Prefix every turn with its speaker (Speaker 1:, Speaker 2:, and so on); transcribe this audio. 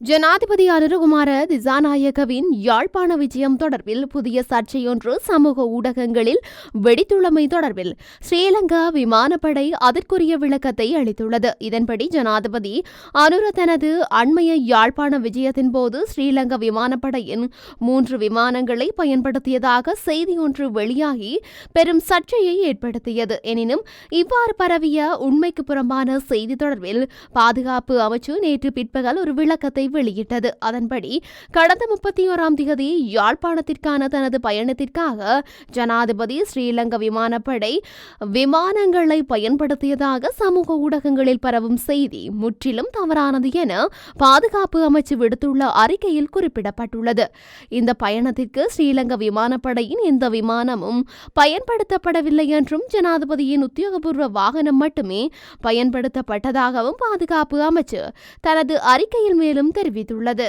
Speaker 1: ஜனாதிபதி அனுரகுமார திசாநாயகவின் யாழ்ப்பாண விஜயம் தொடர்பில் புதிய சர்ச்சையொன்று சமூக ஊடகங்களில் வெடித்துள்ளமை தொடர்பில் ஸ்ரீலங்கா விமானப்படை அதற்குரிய விளக்கத்தை அளித்துள்ளது. இதன்படி ஜனாதிபதி அனுர தனது அண்மைய யாழ்ப்பாண விஜயத்தின் போது ஸ்ரீலங்கா விமானப்படையின் 3 விமானங்களை பயன்படுத்தியதாக செய்தியொன்று வெளியாகி பெரும் சர்ச்சையை ஏற்படுத்தியது. எனினும் இவ்வாறு பரவிய உண்மைக்கு புறம்பான செய்தி தொடர்பில் பாதுகாப்பு அமைச்சு நேற்று பிற்பகல் ஒரு விளக்கத்தை வெளியிட்டது. அதன்படி கடந்த 31ஆம் தேதி யாழ்ப்பாணத்திற்கான தனது பயணத்திற்காக ஜனாதிபதி ஸ்ரீலங்கா விமானப்படை விமானங்களை பயன்படுத்தியதாக சமூக ஊடகங்களில் பரவும் செய்தி முற்றிலும் தவறானது என பாதுகாப்பு அமைச்சு விடுத்துள்ள அறிக்கையில் குறிப்பிடப்பட்டுள்ளது. இந்த பயணத்திற்கு ஸ்ரீலங்கா விமானப்படையின் எந்த விமானமும் பயன்படுத்தப்படவில்லை என்றும் ஜனாதிபதியின் உத்தியோகபூர்வ வாகனம் மட்டுமே பயன்படுத்தப்பட்டதாகவும் பாதுகாப்பு அமைச்சு தனது அறிக்கையில் மேலும் தெரிவித்துள்ளது.